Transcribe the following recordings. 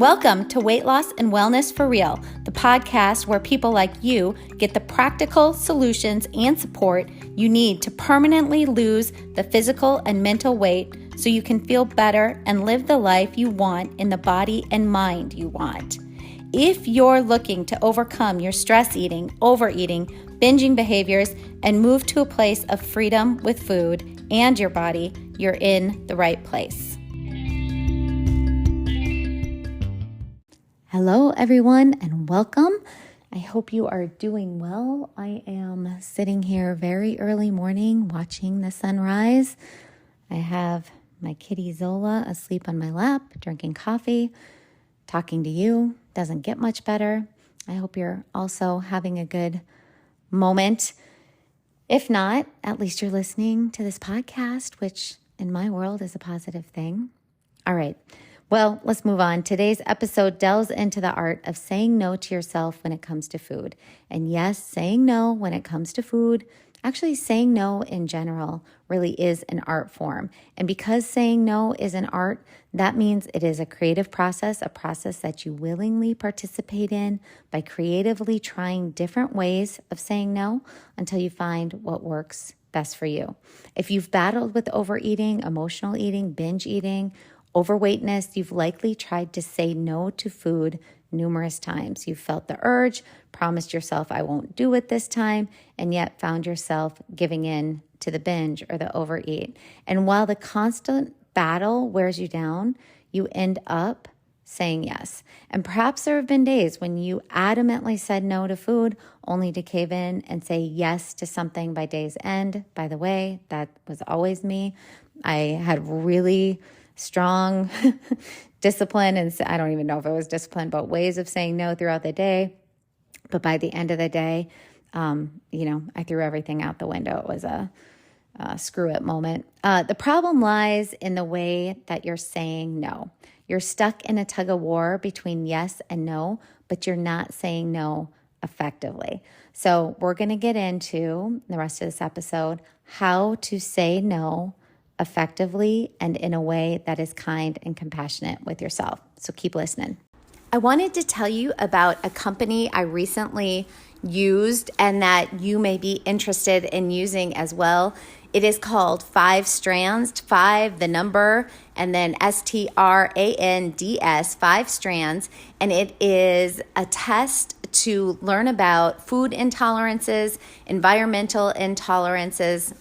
Welcome to Weight Loss and Wellness for Real, the podcast where people like you get the practical solutions and support you need to permanently lose the physical and mental weight so you can feel better and live the life you want in the body and mind you want. If you're looking to overcome your stress eating, overeating, binging behaviors, and move to a place of freedom with food and your body, you're in the right place. Hello, everyone, and welcome. I hope you are doing well. I am sitting here very early morning watching the sunrise. I have my kitty Zola asleep on my lap, drinking coffee, talking to you. Doesn't get much better. I hope you're also having a good moment. If not, at least you're listening to this podcast, which in my world is a positive thing. All right. Well, let's move on. Today's episode delves into the art of saying no to yourself when it comes to food. And yes, saying no when it comes to food, actually saying no in general, really is an art form. And because saying no is an art, that means it is a creative process, a process that you willingly participate in by creatively trying different ways of saying no until you find what works best for you. If you've battled with overeating, emotional eating, binge eating, overweightness, you've likely tried to say no to food numerous times. You've felt the urge, promised yourself, I won't do it this time, and yet found yourself giving in to the binge or the overeat. And while the constant battle wears you down, you end up saying yes. And perhaps there have been days when you adamantly said no to food only to cave in and say yes to something by day's end. By the way, that was always me. I had really strong discipline, and I don't even know if it was discipline, but ways of saying no throughout the day. But by the end of the day, I threw everything out the window. It was a screw it moment. The problem lies in the way that you're saying no. You're stuck in a tug of war between yes and no, but you're not saying no effectively. So we're going to get into the rest of this episode how to say no effectively and in a way that is kind and compassionate with yourself. So keep listening. I wanted to tell you about a company I recently used and that you may be interested in using as well. It is called 5 Strands, 5 the number, and then STRANDS, 5 Strands. And it is a test to learn about food intolerances, environmental intolerances,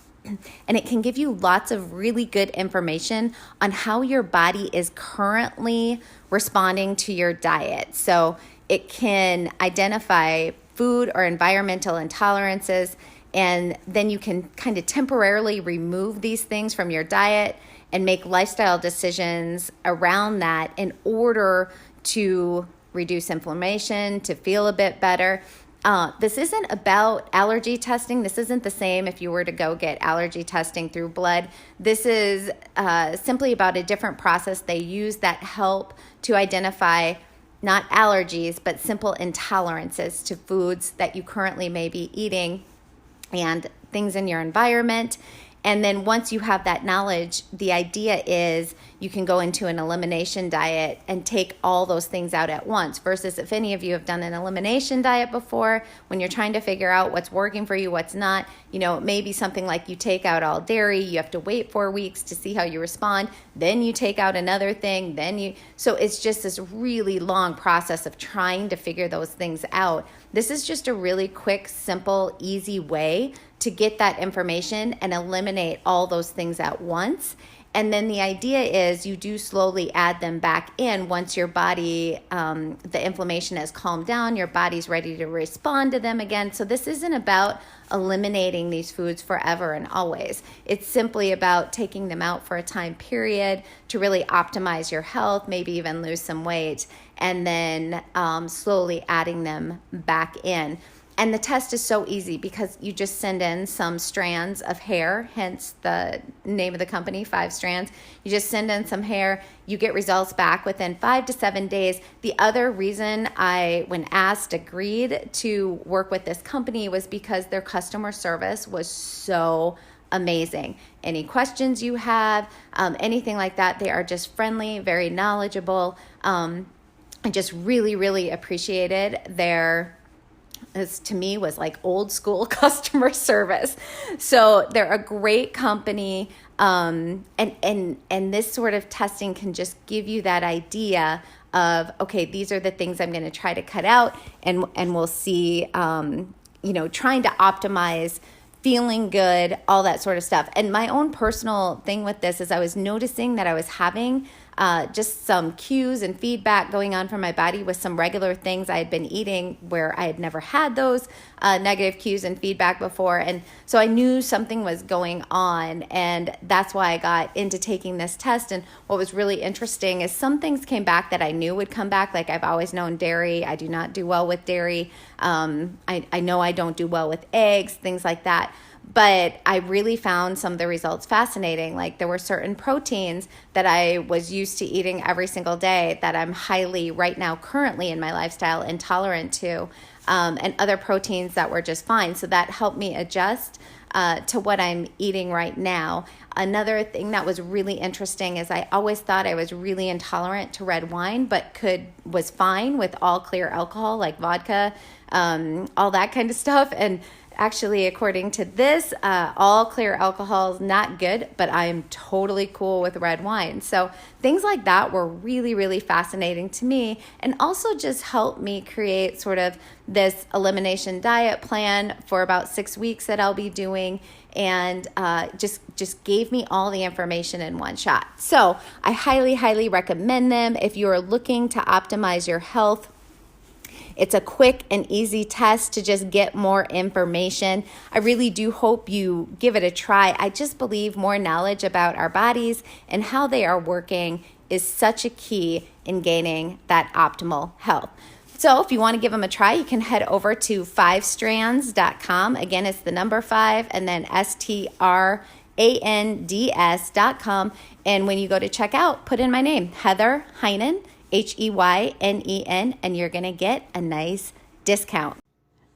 and it can give you lots of really good information on how your body is currently responding to your diet. So it can identify food or environmental intolerances, and then you can kind of temporarily remove these things from your diet and make lifestyle decisions around that in order to reduce inflammation, to feel a bit better. This isn't about allergy testing. This isn't the same if you were to go get allergy testing through blood. This is simply about a different process they use that help to identify not allergies, but simple intolerances to foods that you currently may be eating and things in your environment. And then once you have that knowledge, the idea is you can go into an elimination diet and take all those things out at once. Versus if any of you have done an elimination diet before, when you're trying to figure out what's working for you, what's not, it may be something like you take out all dairy, you have to wait 4 weeks to see how you respond, then you take out another thing, so it's just this really long process of trying to figure those things out. This is just a really quick, simple, easy way to get that information and eliminate all those things at once. And then the idea is you do slowly add them back in once your body, the inflammation has calmed down, your body's ready to respond to them again. So this isn't about eliminating these foods forever and always. It's simply about taking them out for a time period to really optimize your health, maybe even lose some weight, and then slowly adding them back in. And the test is so easy because you just send in some strands of hair, hence the name of the company, 5 Strands. You just send in some hair, you get results back within 5 to 7 days. The other reason I, when asked, agreed to work with this company was because their customer service was so amazing. Any questions you have, anything like that, they are just friendly, very knowledgeable. I just really, really appreciated this to me was like old school customer service. So they're a great company. And this sort of testing can just give you that idea of, okay, these are the things I'm going to try to cut out, and we'll see, trying to optimize feeling good, all that sort of stuff. And my own personal thing with this is I was noticing that I was having just some cues and feedback going on from my body with some regular things I had been eating where I had never had those negative cues and feedback before. And so I knew something was going on, and that's why I got into taking this test. And what was really interesting is some things came back that I knew would come back. Like, I've always known dairy. I do not do well with dairy. I know I don't do well with eggs, things like that. But I really found some of the results fascinating. Like, there were certain proteins that I was used to eating every single day that I'm highly, right now, currently in my lifestyle, intolerant to, and other proteins that were just fine. So that helped me adjust to what I'm eating right now. Another thing that was really interesting is I always thought I was really intolerant to red wine, but was fine with all clear alcohol, like vodka, all that kind of stuff. And actually, according to this, all clear alcohol is not good, but I am totally cool with red wine. So things like that were really, really fascinating to me, and also just helped me create sort of this elimination diet plan for about 6 weeks that I'll be doing, and just gave me all the information in one shot. So I highly, highly recommend them if you are looking to optimize your health. It's a quick and easy test to just get more information. I really do hope you give it a try. I just believe more knowledge about our bodies and how they are working is such a key in gaining that optimal health. So if you want to give them a try, you can head over to 5strands.com. Again, it's the number 5 and then STRANDS.com. And when you go to check out, put in my name, Heather Heinen, HEYNEN, and you're going to get a nice discount.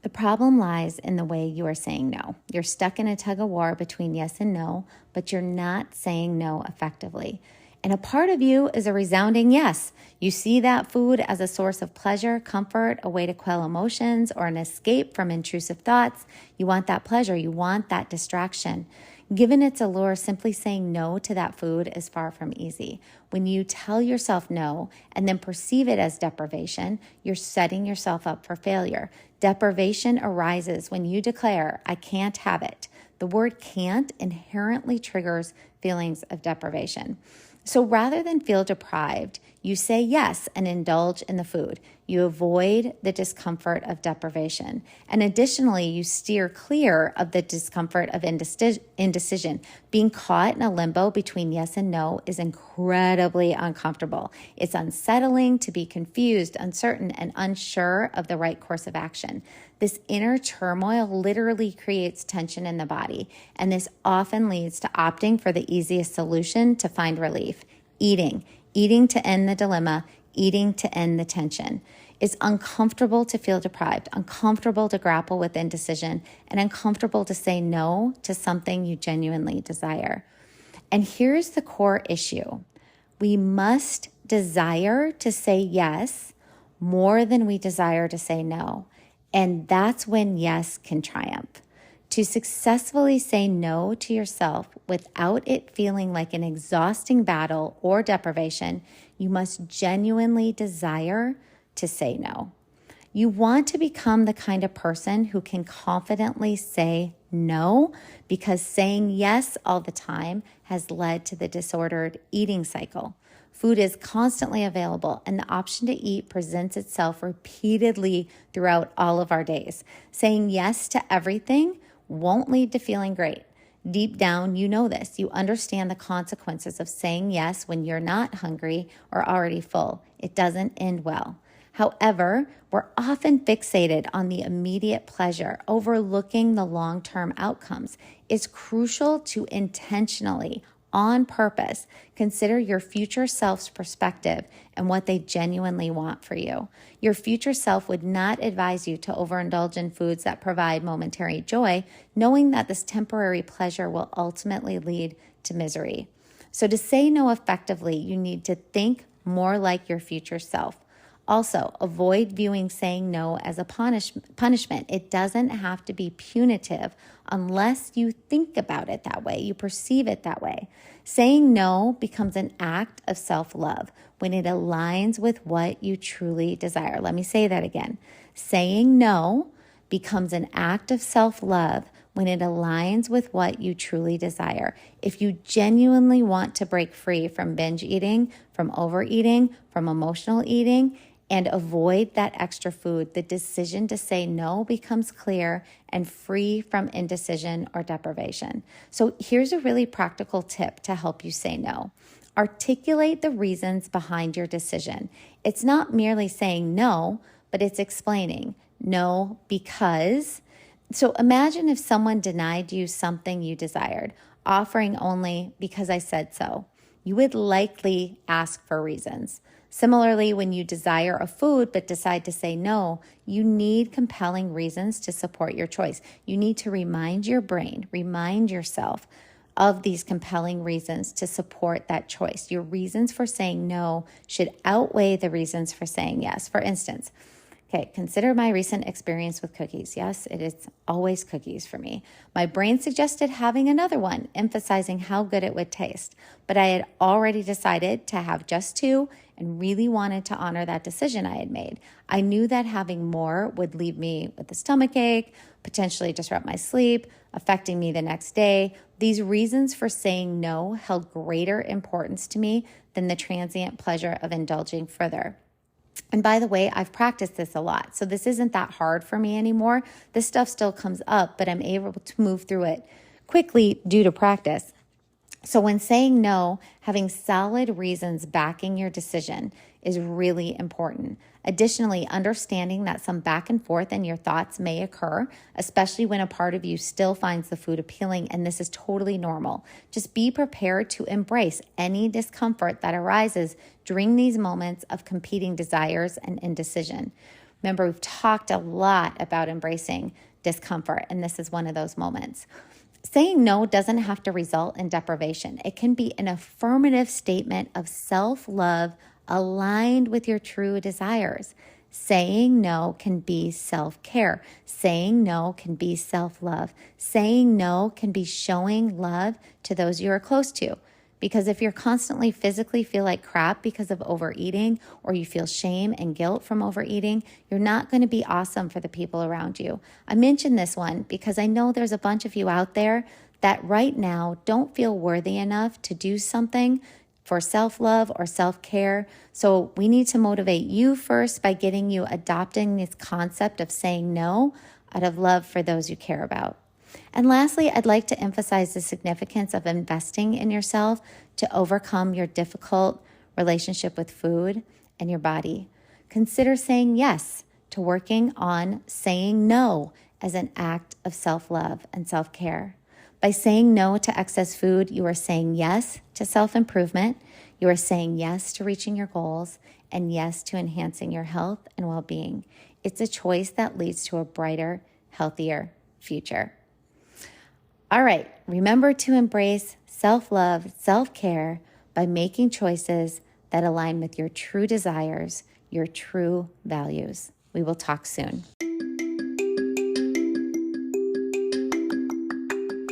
The problem lies in the way you are saying no. You're stuck in a tug of war between yes and no, but you're not saying no effectively. And a part of you is a resounding yes. You see that food as a source of pleasure, comfort, a way to quell emotions, or an escape from intrusive thoughts. You want that pleasure. You want that distraction. Given its allure, simply saying no to that food is far from easy. When you tell yourself no and then perceive it as deprivation, you're setting yourself up for failure. Deprivation arises when you declare, I can't have it. The word can't inherently triggers feelings of deprivation. So rather than feel deprived, you say yes and indulge in the food. You avoid the discomfort of deprivation. And additionally, you steer clear of the discomfort of indecision. Being caught in a limbo between yes and no is incredibly uncomfortable. It's unsettling to be confused, uncertain, and unsure of the right course of action. This inner turmoil literally creates tension in the body, and this often leads to opting for the easiest solution to find relief: eating to end the dilemma, eating to end the tension. It's uncomfortable to feel deprived, uncomfortable to grapple with indecision, and uncomfortable to say no to something you genuinely desire. And here's the core issue. We must desire to say yes more than we desire to say no. And that's when yes can triumph. To successfully say no to yourself without it feeling like an exhausting battle or deprivation, you must genuinely desire to say no. You want to become the kind of person who can confidently say no, because saying yes all the time has led to the disordered eating cycle. Food is constantly available, and the option to eat presents itself repeatedly throughout all of our days. Saying yes to everything won't lead to feeling great. Deep down, you know this. You understand the consequences of saying yes when you're not hungry or already full. It doesn't end well. However, we're often fixated on the immediate pleasure, overlooking the long-term outcomes. It's crucial to intentionally, on purpose, consider your future self's perspective and what they genuinely want for you. Your future self would not advise you to overindulge in foods that provide momentary joy, knowing that this temporary pleasure will ultimately lead to misery. So to say no effectively, you need to think more like your future self. Also, avoid viewing saying no as a punishment. It doesn't have to be punitive unless you think about it that way, you perceive it that way. Saying no becomes an act of self-love when it aligns with what you truly desire. Let me say that again. Saying no becomes an act of self-love when it aligns with what you truly desire. If you genuinely want to break free from binge eating, from overeating, from emotional eating, and avoid that extra food, the decision to say no becomes clear and free from indecision or deprivation. So here's a really practical tip to help you say no. Articulate the reasons behind your decision. It's not merely saying no, but it's explaining no because. So imagine if someone denied you something you desired, offering only because I said so. You would likely ask for reasons. Similarly, when you desire a food but decide to say no, you need compelling reasons to support your choice. You need to remind your brain, remind yourself of these compelling reasons to support that choice. Your reasons for saying no should outweigh the reasons for saying yes. For instance, okay, consider my recent experience with cookies. Yes, it is always cookies for me. My brain suggested having another one, emphasizing how good it would taste. But I had already decided to have just two and really wanted to honor that decision I had made. I knew that having more would leave me with a stomach ache, potentially disrupt my sleep, affecting me the next day. These reasons for saying no held greater importance to me than the transient pleasure of indulging further. And by the way, I've practiced this a lot, so this isn't that hard for me anymore. This stuff still comes up, but I'm able to move through it quickly due to practice. So when saying no, having solid reasons backing your decision is really important. Additionally, understanding that some back and forth in your thoughts may occur, especially when a part of you still finds the food appealing, and this is totally normal. Just be prepared to embrace any discomfort that arises during these moments of competing desires and indecision. Remember, we've talked a lot about embracing discomfort, and this is one of those moments. Saying no doesn't have to result in deprivation. It can be an affirmative statement of self-love aligned with your true desires. Saying no can be self-care. Saying no can be self-love. Saying no can be showing love to those you are close to. Because if you're constantly physically feel like crap because of overeating, or you feel shame and guilt from overeating, you're not going to be awesome for the people around you. I mentioned this one because I know there's a bunch of you out there that right now don't feel worthy enough to do something for self-love or self-care. So we need to motivate you first by getting you adopting this concept of saying no out of love for those you care about. And lastly, I'd like to emphasize the significance of investing in yourself to overcome your difficult relationship with food and your body. Consider saying yes to working on saying no as an act of self-love and self-care. By saying no to excess food, you are saying yes to self-improvement, you are saying yes to reaching your goals, and yes to enhancing your health and well-being. It's a choice that leads to a brighter, healthier future. All right, remember to embrace self-love, self-care by making choices that align with your true desires, your true values. We will talk soon.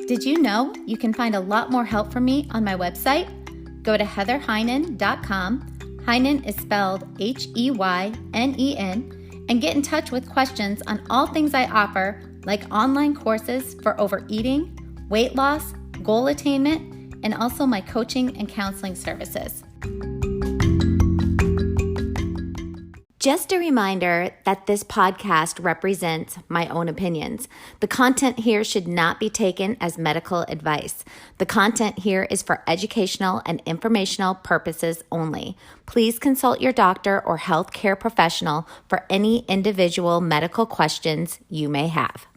Did you know you can find a lot more help from me on my website? Go to heatherheynen.com. Heynen is spelled Heynen, and get in touch with questions on all things I offer, like online courses for overeating, weight loss, goal attainment, and also my coaching and counseling services. Just a reminder that this podcast represents my own opinions. The content here should not be taken as medical advice. The content here is for educational and informational purposes only. Please consult your doctor or healthcare professional for any individual medical questions you may have.